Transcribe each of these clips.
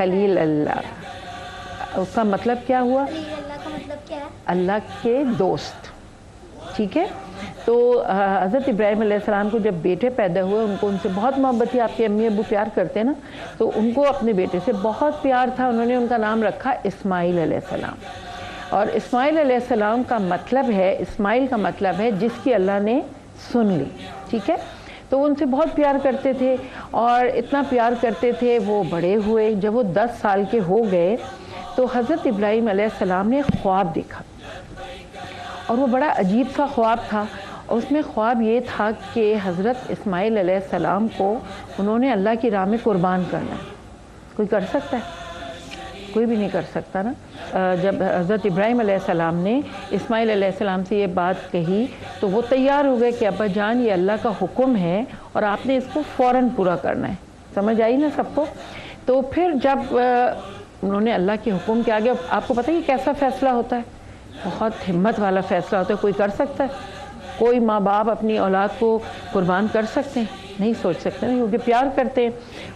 خلیل اللہ، اس کا مطلب کیا ہوا؟ اللہ کا مطلب کیا ہے؟ اللہ کے دوست، ٹھیک ہے؟ تو حضرت ابراہیم علیہ السلام کو جب بیٹے پیدا ہوئے، ان کو ان سے بہت محبت تھی، آپ کے امی ابو پیار کرتے ہیں نا، تو ان کو اپنے بیٹے سے بہت پیار تھا، انہوں نے ان کا نام رکھا اسماعیل علیہ السلام. اور اسماعیل علیہ السلام کا مطلب ہے، اسماعیل کا مطلب ہے جس کی اللہ نے سن لی، ٹھیک ہے؟ تو وہ ان سے بہت پیار کرتے تھے، اور اتنا پیار کرتے تھے وہ بڑے ہوئے. جب وہ 10 سال کے ہو گئے تو حضرت ابراہیم علیہ السلام نے خواب دیکھا، اور وہ بڑا عجیب سا خواب تھا. اس میں خواب یہ تھا کہ حضرت اسماعیل علیہ السلام کو انہوں نے اللہ کی راہ میں قربان کرنا ہے. کوئی کر سکتا ہے؟ کوئی بھی نہیں کر سکتا نا. جب حضرت ابراہیم علیہ السلام نے اسماعیل علیہ السلام سے یہ بات کہی تو وہ تیار ہو گئے کہ ابا جان یہ اللہ کا حکم ہے اور آپ نے اس کو فوراً پورا کرنا ہے. سمجھ آئی نا سب کو؟ تو پھر جب انہوں نے اللہ کے حکم کے آگے، آپ کو پتہ ہے یہ کیسا فیصلہ ہوتا ہے؟ بہت ہمت والا فیصلہ ہوتا ہے. کوئی کر سکتا ہے؟ کوئی ماں باپ اپنی اولاد کو قربان کر سکتے ہیں؟ نہیں سوچ سکتے نا، کیونکہ پیار کرتے ہیں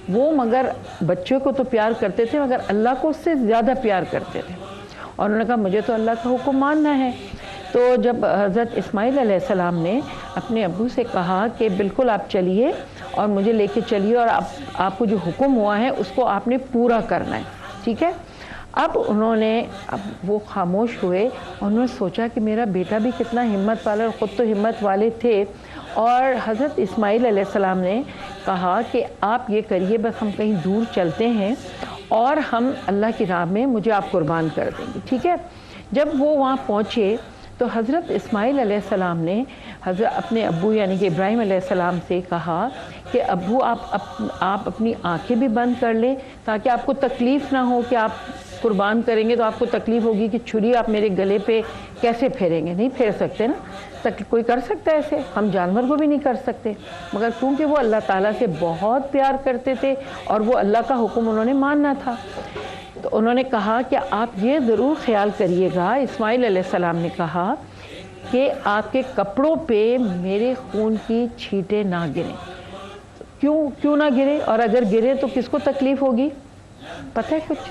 وہ. مگر بچوں کو تو پیار کرتے تھے، مگر اللہ کو اس سے زیادہ پیار کرتے تھے. اور انہوں نے کہا مجھے تو اللہ کا حکم ماننا ہے. تو جب حضرت اسماعیل علیہ السلام نے اپنے ابو سے کہا کہ بالکل آپ چلیے اور مجھے لے کے چلیے، اور آپ کو جو حکم ہوا ہے اس کو آپ نے پورا کرنا ہے، ٹھیک ہے؟ اب وہ خاموش ہوئے، اور انہوں نے سوچا کہ میرا بیٹا بھی کتنا ہمت والا، اور خود تو ہمت والے تھے. اور حضرت اسماعیل علیہ السلام نے کہا کہ آپ یہ کریے، بس ہم کہیں دور چلتے ہیں اور ہم اللہ کی راہ میں مجھے آپ قربان کر دیں گے، ٹھیک ہے؟ جب وہ وہاں پہنچے تو حضرت اسماعیل علیہ السلام نے اپنے ابو یعنی کہ ابراہیم علیہ السلام سے کہا کہ ابو آپ اپنی آنکھیں بھی بند کر لیں تاکہ آپ کو تکلیف نہ ہو کہ آپ قربان کریں گے تو آپ کو تکلیف ہوگی کہ چھری آپ میرے گلے پہ کیسے پھیریں گے. نہیں پھیر سکتے نا، کوئی کر سکتا ہے ایسے؟ ہم جانور کو بھی نہیں کر سکتے. مگر کیونکہ وہ اللہ تعالیٰ سے بہت پیار کرتے تھے اور وہ اللہ کا حکم انہوں نے ماننا تھا، تو انہوں نے کہا کہ آپ یہ ضرور خیال کریے گا. اسماعیل علیہ السلام نے کہا کہ آپ کے کپڑوں پہ میرے خون کی چھینٹیں نہ گریں. کیوں نہ گرے؟ اور اگر گرے تو کس کو تکلیف ہوگی؟ پتہ ہے کچھ؟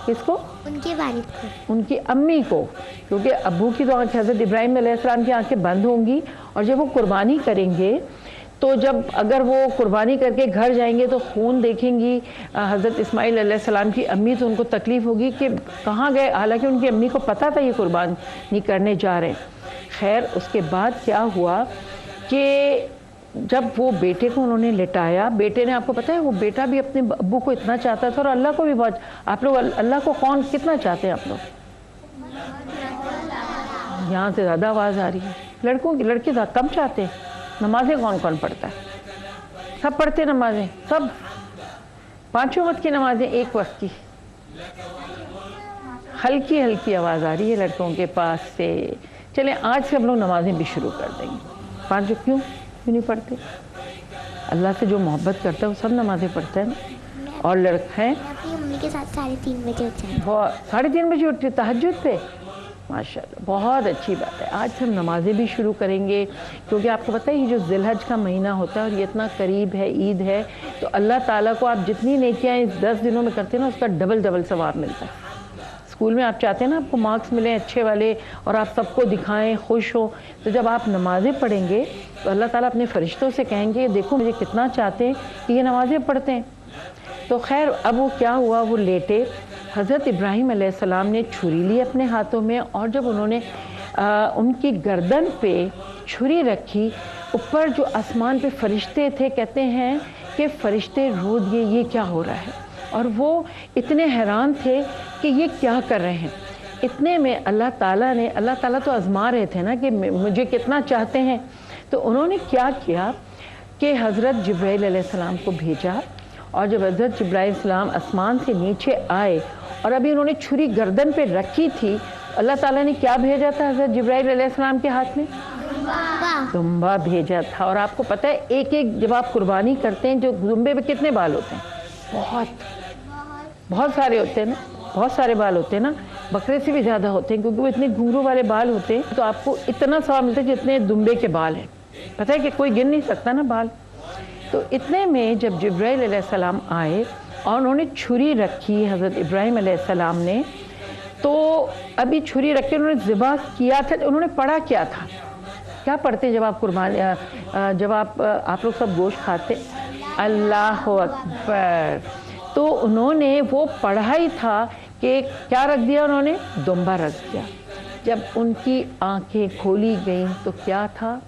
کس کو؟ ان کے والد کو، ان کی امی کو. کیونکہ ابو کی تو آنکھ، حضرت ابراہیم علیہ السلام کی آنکھیں بند ہوں گی، اور جب وہ قربانی کریں گے تو اگر وہ قربانی کر کے گھر جائیں گے تو خون دیکھیں گی حضرت اسماعیل علیہ السلام کی امی، تو ان کو تکلیف ہوگی کہ کہاں گئے، حالانکہ ان کی امی کو پتہ تھا یہ قربانی کرنے جا رہے ہیں. خیر اس کے بعد کیا ہوا کہ جب وہ بیٹے کو انہوں نے لٹایا، بیٹے نے، آپ کو پتہ ہے وہ بیٹا بھی اپنے ابو کو اتنا چاہتا تھا اور اللہ کو بھی بہت. آپ لوگ اللہ کو کتنا چاہتے ہیں آپ لوگ؟ یہاں سے زیادہ آواز آ رہی ہے. لڑکے کم چاہتے ہیں. نمازیں کون پڑھتا ہے؟ سب پڑھتے نمازیں، سب 5 وقت کی نمازیں، 1 وقت کی. ہلکی آواز آ رہی ہے لڑکوں کے پاس سے. چلیں آج سے ہم لوگ نمازیں بھی شروع کر دیں گے. 5 کیوں نہیں پڑھتے؟ اللہ سے جو محبت کرتا ہے وہ سب نمازیں پڑھتا ہے نا. اور لڑکے ہیں اپنی امی کے ساتھ 3:30 بجے اٹھ جاتے ہیں. 3:30 بجے اٹھتے تہجد پہ؟ ماشاء اللہ، بہت اچھی بات ہے. آج سے ہم نمازیں بھی شروع کریں گے، کیونکہ آپ کو پتہ ہے یہ جو ذی الحج کا مہینہ ہوتا ہے اور یہ اتنا قریب ہے، عید ہے، تو اللہ تعالیٰ کو آپ جتنی نیکیاں اس 10 دنوں میں کرتے ہیں نا اس کا ڈبل ثواب ملتا ہے. اسکول میں آپ چاہتے ہیں نا آپ کو مارکس ملیں اچھے والے اور آپ سب کو دکھائیں، خوش ہو، تو جب آپ نمازیں پڑھیں گے تو اللہ تعالیٰ اپنے فرشتوں سے کہیں گے دیکھو مجھے کتنا چاہتے ہیں کہ یہ نمازیں پڑھتے ہیں. تو خیر اب وہ کیا ہوا، وہ لیٹے. حضرت ابراہیم علیہ السلام نے چھری لی اپنے ہاتھوں میں، اور جب انہوں نے ان کی گردن پہ چھری رکھی، اوپر جو آسمان پہ فرشتے تھے کہتے ہیں کہ فرشتے رو دیے یہ کیا ہو رہا ہے، اور وہ اتنے حیران تھے کہ یہ کیا کر رہے ہیں. اتنے میں اللہ تعالیٰ تو آزما رہے تھے نا کہ مجھے کتنا چاہتے ہیں. تو انہوں نے کیا کیا کہ حضرت جبرائیل علیہ السلام کو بھیجا، اور جب حضرت جبرائیل علیہ السلام آسمان سے نیچے آئے اور ابھی انہوں نے چھری گردن پہ رکھی تھی، اللہ تعالیٰ نے کیا بھیجا تھا حضرت جبرائیل علیہ السلام کے ہاتھ میں؟ دمبا بھیجا تھا. اور آپ کو پتہ ہے ایک جب آپ قربانی کرتے ہیں جو دمبے پہ کتنے بال ہوتے ہیں؟ بہت سارے ہوتے ہیں نا، بہت سارے بال ہوتے ہیں نا. بکرے سے بھی زیادہ ہوتے ہیں کیونکہ وہ اتنے گھنگرو والے بال ہوتے ہیں. تو آپ کو اتنا ثواب ملتا ہے جتنے دمبے کے بال ہیں. پتہ ہے کہ کوئی گن نہیں سکتا نا بال. تو اتنے میں جب جبرائیل علیہ السلام آئے اور انہوں نے چھری رکھی حضرت ابراہیم علیہ السلام نے. تو ابھی چھری رکھ کے انہوں نے ذبح کیا تھا. انہوں نے پڑھا کیا تھا؟ کیا پڑھتے جب آپ قربانی جب آپ لوگ سب گوشت کھاتے؟ اللہ اکبر. تو انہوں نے وہ پڑھا ہی تھا کہ کیا رکھ دیا انہوں نے؟ دمبا رکھ دیا. جب ان کی آنکھیں کھولی گئیں تو کیا تھا؟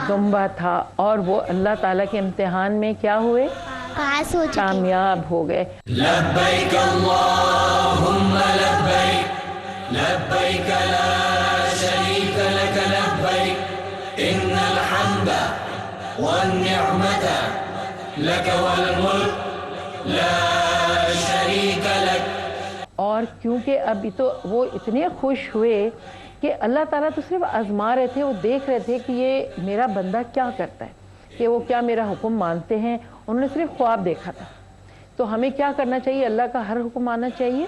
دمبا تھا. اور وہ اللہ تعالیٰ کے امتحان میں کیا ہوئے؟ پاس ہو چکے. کامیاب ہو گئے. لبیک اللہم لبیک لبیک لا شریک لک لبیک ان الحمد والنعمت لک والملک لا شریک لک. اور کیونکہ ابھی تو وہ اتنے خوش ہوئے کہ اللہ تعالیٰ تو صرف آزما رہے تھے. وہ دیکھ رہے تھے کہ یہ میرا بندہ کیا کرتا ہے, کہ وہ کیا میرا حکم مانتے ہیں. انہوں نے صرف خواب دیکھا تھا. تو ہمیں کیا کرنا چاہیے؟ اللہ کا ہر حکم ماننا چاہیے.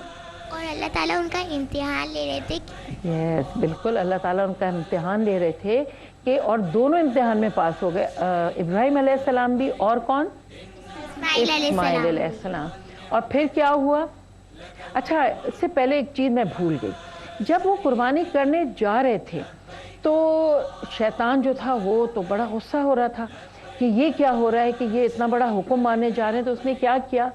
اور اللہ تعالیٰ ان کا امتحان لے رہے تھے. یس بالکل, اللہ تعالیٰ ان کا امتحان لے رہے تھے کہ اور دونوں امتحان میں پاس ہو گئے. ابراہیم علیہ السلام بھی اور کون؟ اسماعیل علیہ السلام. اور پھر کیا ہوا؟ اچھا اس سے پہلے ایک چیز میں بھول گئی. جب وہ قربانی کرنے جا رہے تھے تو شیطان جو تھا وہ تو بڑا غصہ ہو رہا تھا کہ یہ کیا ہو رہا ہے, کہ یہ اتنا بڑا حکم ماننے جا رہے ہیں. تو اس نے کیا کیا؟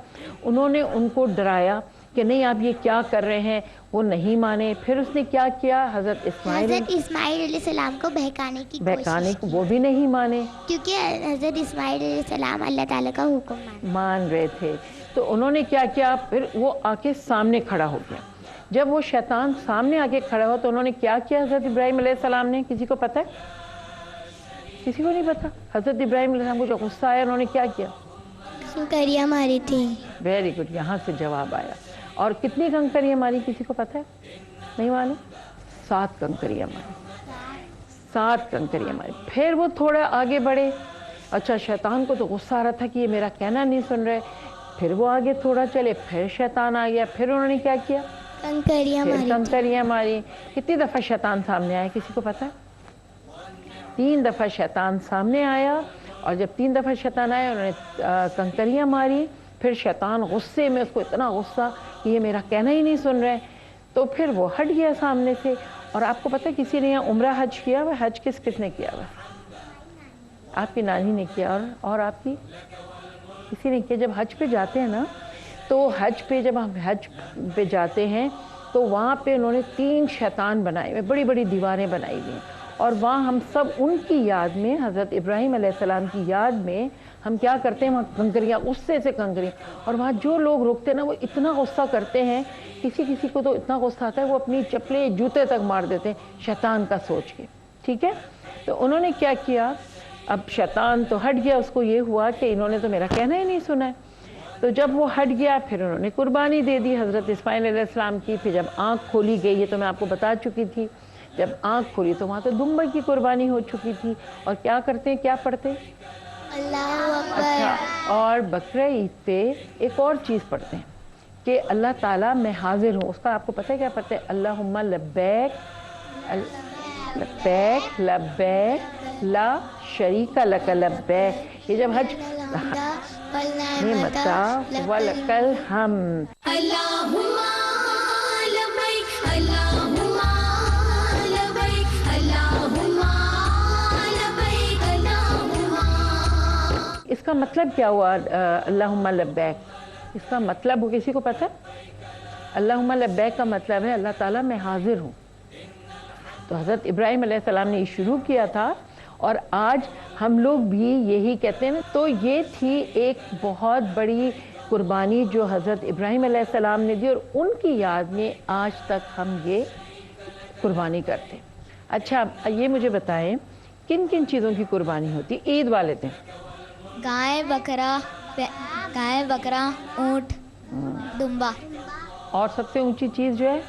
انہوں نے ان کو ڈرایا کہ نہیں آپ یہ کیا کر رہے ہیں. وہ نہیں مانے. پھر اس نے کیا کیا؟ حضرت اسماعیل علیہ السلام کو بہکانے کی کوشش کی. وہ بھی نہیں مانے کیونکہ حضرت اسماعیل علیہ السلام اللہ تعالیٰ کا حکم مان رہے تھے. تو انہوں نے کیا کیا؟ پھر وہ آ کے سامنے کھڑا ہو گیا. جب وہ شیطان سامنے آ کے کھڑا ہوا تو انہوں نے کیا کیا حضرت ابراہیم علیہ السلام نے؟ کسی کو پتہ ہے؟ کسی کو نہیں پتا. حضرت ابراہیم علیہ السلام کو جو غصہ آیا انہوں نے کیا کیا؟ کنکریاں ماری تھی. ویری گڈ, یہاں سے جواب آیا. اور کتنی کنکریاں ماری کسی کو پتہ ہے؟ نہیں معلوم. 7 کنکریاں ماری. 7 کنکریاں ماری. پھر وہ تھوڑا آگے بڑھے. اچھا شیطان کو تو غصہ آ رہا تھا کہ یہ میرا کہنا نہیں سن رہے. پھر وہ آگے تھوڑا چلے, پھر شیطان آ گیا. پھر انہوں نے کیا کیا؟ کنکریاں ماری. کتنی دفعہ شیطان سامنے آیا کسی کو پتہ ہے؟ 3 دفعہ شیطان سامنے آیا. اور جب 3 دفعہ شیطان آیا انہوں نے کنکریاں ماری. پھر شیطان غصے میں, اس کو اتنا غصہ کہ یہ میرا کہنا ہی نہیں سن رہے, تو پھر وہ ہٹ گیا سامنے سے. اور آپ کو پتہ ہے کسی نے یہاں عمرہ حج کیا ہوا؟ حج کس نے کیا ہوا؟ آپ کی نانی نے کیا. اور آپ کی کسی نے کیا؟ جب حج پہ جاتے ہیں نا, تو حج پہ جب ہم حج پہ جاتے ہیں تو وہاں پہ انہوں نے 3 شیطان بنائے ہوئے, بڑی بڑی دیواریں بنائی ہوئی ہیں. اور وہاں ہم سب ان کی یاد میں, حضرت ابراہیم علیہ السلام کی یاد میں ہم کیا کرتے ہیں؟ وہاں کنکریاں, غصے سے کنکریاں. اور وہاں جو لوگ رکتے ہیں نا وہ اتنا غصہ کرتے ہیں, کسی کو تو اتنا غصہ آتا ہے وہ اپنی چپلیں جوتے تک مار دیتے ہیں شیطان کا سوچ کے. ٹھیک ہے, تو انہوں نے کیا کیا؟ اب شیطان تو ہٹ گیا. اس کو یہ ہوا کہ انہوں نے تو میرا کہنا ہی نہیں سنا ہے. تو جب وہ ہٹ گیا پھر انہوں نے قربانی دے دی حضرت اسماعیل علیہ السلام کی. پھر جب آنکھ کھولی گئی, یہ تو میں آپ کو بتا چکی تھی, جب آنکھ کھولی تو وہاں تو دمبے کی قربانی ہو چکی تھی. اور کیا کرتے ہیں, کیا پڑھتے ہیں؟ اللہ اکبر. اچھا, اور بقرہ عید پہ ایک اور چیز پڑھتے ہیں کہ اللہ تعالیٰ میں حاضر ہوں. اس کا آپ کو پتہ ہے کیا پڑھتے ہیں؟ اللہم لبیک لبیک لبیک لا شریک لک لبیک. یہ جب حج نعمتا ولک الحمد. اللہم لبیک اللہم لبیک اللہم لبیک اللہم. اس کا مطلب کیا ہوا اللہم لبیک؟ اس کا مطلب کسی کو پتہ ہے؟ اللہم لبیک کا مطلب ہے اللہ تعالیٰ میں حاضر ہوں. تو حضرت ابراہیم علیہ السلام نے یہ شروع کیا تھا اور آج ہم لوگ بھی یہی کہتے ہیں. تو یہ تھی ایک بہت بڑی قربانی جو حضرت ابراہیم علیہ السلام نے دی, اور ان کی یاد میں آج تک ہم یہ قربانی کرتے ہیں. اچھا یہ مجھے بتائیں کن کن چیزوں کی قربانی ہوتی عید والے دن؟ گائے بکرا اونٹ دمبا. اور سب سے اونچی چیز جو ہے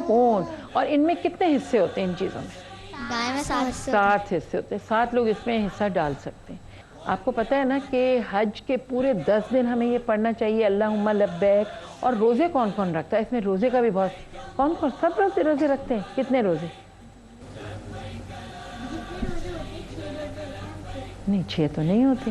اونٹ. اور ان میں کتنے حصے ہوتے ہیں ان چیزوں میں؟ گائے میں 7 حصے ہوتے ہیں. 7 لوگ اس میں حصہ ڈال سکتے ہیں. آپ کو پتہ ہے نا کہ حج کے پورے 10 دن ہمیں یہ پڑھنا چاہیے اللہم لبیک. اور روزے کون کون رکھتا ہے؟ اس میں روزے کا بھی بہت کون سب روزے رکھتے ہیں. کتنے روزے؟ نہیں 6 تو نہیں ہوتے.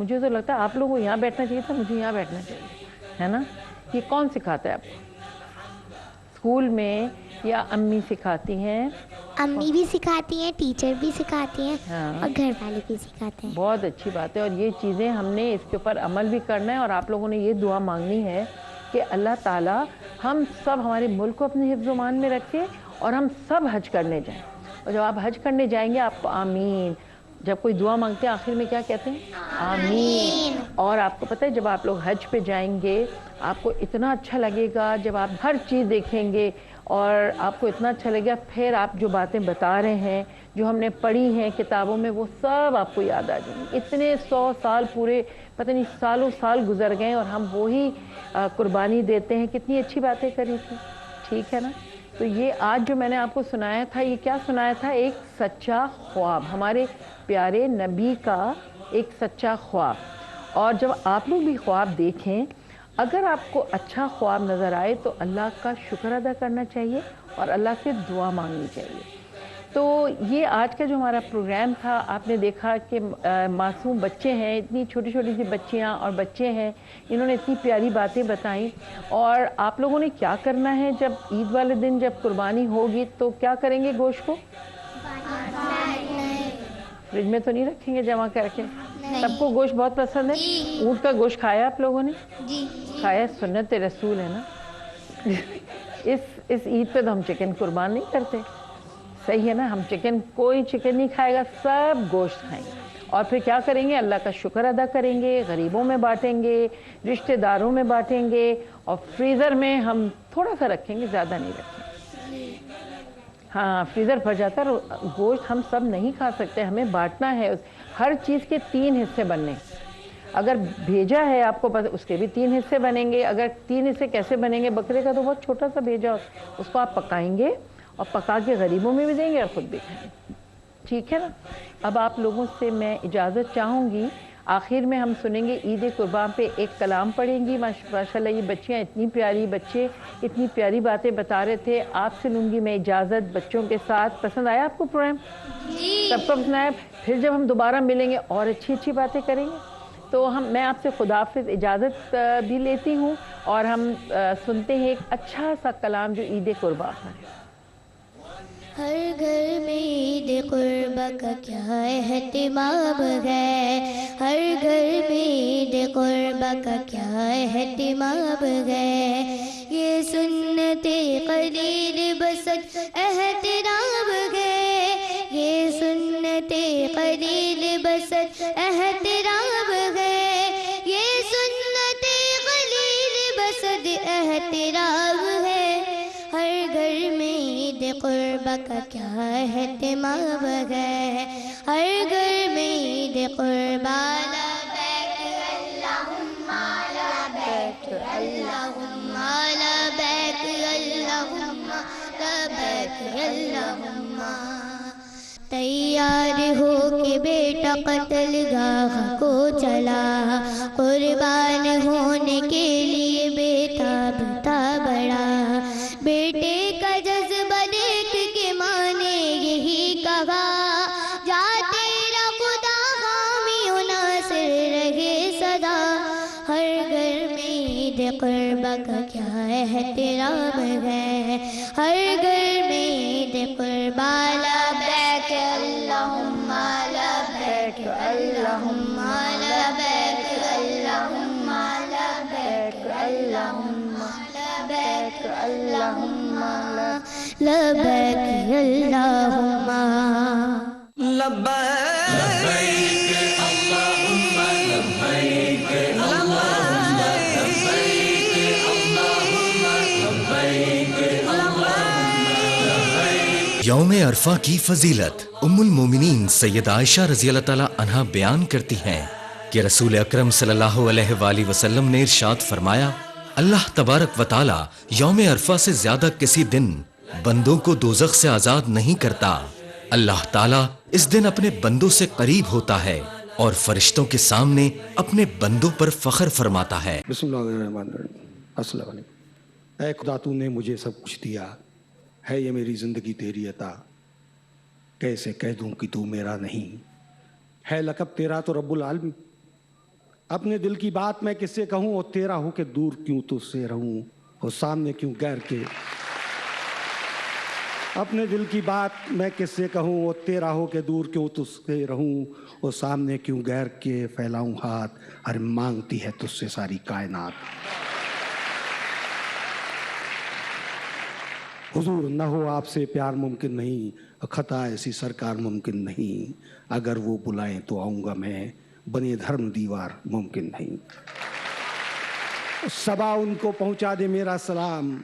مجھے تو لگتا ہے آپ لوگوں کو یہاں بیٹھنا چاہیے تھا, مجھے یہاں بیٹھنا چاہیے, ہے نا. یہ کون سکھاتا ہے آپ کو اسکول میں, یا امی سکھاتی ہیں؟ امی بھی سکھاتی ہیں, ٹیچر بھی سکھاتی ہیں, ہاں. اور گھر والے بھی سکھاتے ہیں. بہت اچھی بات ہے, اور یہ چیزیں ہم نے اس کے اوپر عمل بھی کرنا ہے, اور آپ لوگوں نے یہ دعا مانگنی ہے کہ اللہ تعالیٰ ہم سب ہمارے ملک کو اپنے حفظ و امان میں رکھے, اور ہم سب حج کرنے جائیں. اور جب آپ حج کرنے جائیں گے آپ کو آمین, جب کوئی دعا مانگتے ہیں آخر میں کیا کہتے ہیں؟ آمین. اور آپ کو پتہ ہے جب آپ لوگ حج پہ جائیں گے آپ کو اتنا اچھا لگے گا, جب آپ ہر چیز دیکھیں گے اور آپ کو اتنا اچھا لگے گا, پھر آپ جو باتیں بتا رہے ہیں جو ہم نے پڑھی ہیں کتابوں میں وہ سب آپ کو یاد آ جائیں گی. اتنے 100 سال پورے پتہ نہیں سالوں سال گزر گئے اور ہم وہی قربانی دیتے ہیں. کتنی اچھی باتیں کری تھی, ٹھیک ہے نا. تو یہ آج جو میں نے آپ کو سنایا تھا, یہ کیا سنایا تھا؟ ایک سچا خواب, ہمارے پیارے نبی کا ایک سچا خواب. اور جب آپ لوگ بھی خواب دیکھیں, اگر آپ کو اچھا خواب نظر آئے تو اللہ کا شکر ادا کرنا چاہیے اور اللہ سے دعا مانگنی چاہیے. تو یہ آج کا جو ہمارا پروگرام تھا, آپ نے دیکھا کہ معصوم بچے ہیں, اتنی چھوٹی چھوٹی سی بچیاں اور بچے ہیں, انہوں نے اتنی پیاری باتیں بتائیں. اور آپ لوگوں نے کیا کرنا ہے جب عید والے دن جب قربانی ہوگی تو کیا کریں گے؟ گوشت کو فریج میں تو نہیں رکھیں گے جمع کر کے؟ سب کو گوشت بہت پسند ہے. اونٹ کا گوشت کھایا آپ لوگوں نے؟ جی کھایا, سنت رسول ہے نا. اس عید پہ تو ہم چکن قربان نہیں کرتے, صحیح ہے نا. ہم کوئی چکن نہیں کھائے گا, سب گوشت کھائیں گے. اور پھر کیا کریں گے؟ اللہ کا شکر ادا کریں گے, غریبوں میں بانٹیں گے, رشتہ داروں میں بانٹیں گے, اور فریزر میں ہم تھوڑا سا رکھیں گے, زیادہ نہیں رکھیں گے. ہاں, فریزر بھر جاتا ہے. گوشت ہم سب نہیں کھا سکتے, ہمیں بانٹنا ہے. ہر چیز کے 3 حصے بننے. اگر بھیجا ہے آپ کو اس کے بھی 3 حصے بنیں گے. اگر 3 حصے کیسے بنیں گے؟ بکرے کا تو بہت چھوٹا سا بھیجا, اس کو آپ پکائیں گے اور پکا کے غریبوں میں بھی دیں گے اور خود بھی کھائیں گے, ٹھیک ہے نا. اب آپ لوگوں سے میں اجازت چاہوں گی. آخر میں ہم سنیں گے عید قربان پہ ایک کلام پڑھیں گی. ماشاءاللہ یہ بچیاں اتنی پیاری, بچے اتنی پیاری باتیں بتا رہے تھے. آپ سے لوں گی میں اجازت بچوں کے ساتھ. پسند آیا آپ کو پروگرام؟ سب کو پسند آیا؟ پھر جب ہم دوبارہ ملیں گے اور اچھی اچھی باتیں کریں گے. تو میں آپ سے خداحافظ اجازت بھی لیتی ہوں, اور ہم سنتے ہیں ایک اچھا سا کلام جو عید قربان پر ہے. ہر گھر میں عید قربا کا کیا اہتمام ہے, ہر گھر میں عید قربا کا کیا اہتمام ہے. یہ سنت قلیل بس احترام ہے, یہ سنت قلیل بس احترام ہے, یہ سنت قلیل بس احترام ہے. ہر گھر میں عید قربا کا کیا اہتمام ہے, ہر گھر میں عید قربا. لبیک اللہم لبیک اللہم لبیک اللہم. تیار ہو کے بیٹا قتل گاہ کو چلا, قربان ہونے کے لیے بیٹا بتا بڑا. بیٹے کا جذبہ دیکھ کے ماں نے یہی کہا, جا تیرا خدا حامی و ناصر رہے سدا. ہر گھر میں عید قربا کا کیا احترام ہے, ہر گھر میں عید قربا. لبیک اللہم لبیک اللہم لبیک اللہم لبیک اللہم لبیک اللہم لبیک اللہم لبیک اللہم لبیک اللہم لبیک اللہم لبیک اللہم لبیک. یوم عرفہ کی فضیلت ام المومنین سیدہ عائشہ رضی اللہ تعالی عنہا بیان کرتی ہیں کہ رسول اکرم صلی اللہ علیہ وآلہ وسلم نے ارشاد فرمایا, اللہ تبارک و تعالی یوم عرفہ سے زیادہ کسی دن بندوں کو دوزخ سے آزاد نہیں کرتا. اللہ تعالی اس دن اپنے بندوں سے قریب ہوتا ہے اور فرشتوں کے سامنے اپنے بندوں پر فخر فرماتا ہے. بسم اللہ الرحمن الرحیم. السلام علیکم. اے خدا تو نے مجھے سب کچھ دیا ہے, یہ میری زندگی تیری عطا, کیسے کہہ دوں کہ تو میرا نہیں ہے. لقب تیرا تو رب العالمین, اپنے دل کی بات میں کس سے کہوں اور تیرا ہو کہ دور کیوں تجھ سے رہوں اور سامنے کیوں غیر کے. اپنے دل کی بات میں کس سے کہوں اور تیرا ہو کہ دور کیوں تجھ سے رہوں اور سامنے کیوں غیر کے پھیلاؤں ہاتھ. ارے مانگتی ہے تجھ سے ساری کائنات. حضور نہ ہو آپ سے پیار ممکن نہیں, خطا ایسی سرکار ممکن نہیں. اگر وہ بلائیں تو آؤں گا میں, بنے دھرم دیوار ممکن نہیں. صبا ان کو پہنچا دے میرا سلام,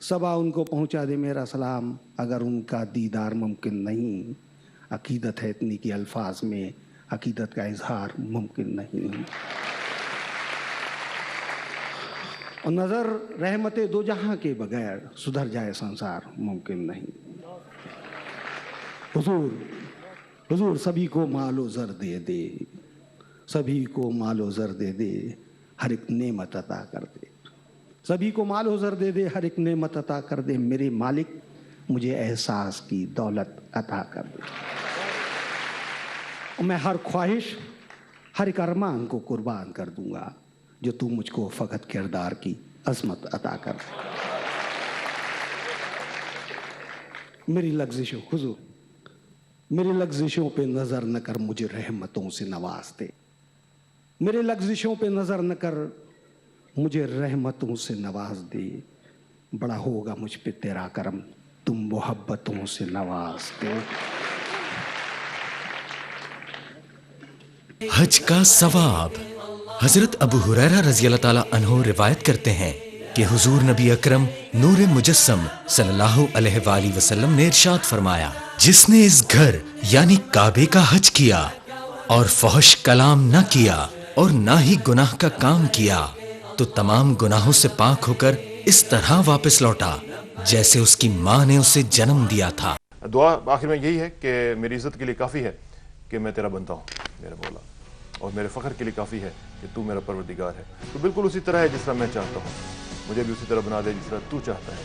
صبا ان کو پہنچا دے میرا سلام. اگر ان کا دیدار ممکن نہیں, عقیدت ہے اتنی کہ الفاظ میں عقیدت کا اظہار ممکن نہیں. اور نظر رحمت دو جہاں کے بغیر سدھر جائے سنسار ممکن نہیں. حضور سبھی کو مال و زر دے دے, سبھی کو مال و زر دے دے, ہر ایک نعمت عطا کر دے. سبھی کو مال و زر دے دے, ہر ایک نعمت عطا کر دے. میرے مالک مجھے احساس کی دولت عطا کر دے. اور میں ہر خواہش, ہر ایک ارمان کو قربان کر دوں گا جو تو مجھ کو فقط کردار کی عظمت عطا کر دے. میری لغزشوں حضور, میری لغزشوں پہ نظر نہ کر, مجھے رحمتوں سے نواز دے. میرے لغزشوں پہ نظر نہ کر, مجھے رحمتوں سے نواز دے. بڑا ہوگا مجھ پہ تیرا کرم, تم محبتوں سے نواز دے. حج کا ثواب. حضرت ابو ہریرہ رضی اللہ تعالیٰ عنہ روایت کرتے ہیں کہ حضور نبی اکرم نور مجسم صلی اللہ علیہ وآلہ وسلم نے ارشاد فرمایا, جس نے اس گھر یعنی کعبے کا حج کیا اور فحش کلام نہ کیا اور نہ ہی گناہ کا کام کیا تو تمام گناہوں سے پاک ہو کر اس طرح واپس لوٹا جیسے اس کی ماں نے اسے جنم دیا تھا. دعا آخر میں یہی ہے کہ میری عزت کے لیے کافی ہے کہ میں تیرا بنتا ہوں میرے مولا, اور میرے فخر کے لیے کافی ہے کہ تو میرا پروردگار ہے. تو بالکل اسی طرح ہے جس طرح میں چاہتا ہوں, مجھے بھی اسی طرح بنا دے جس طرح تو چاہتا ہے.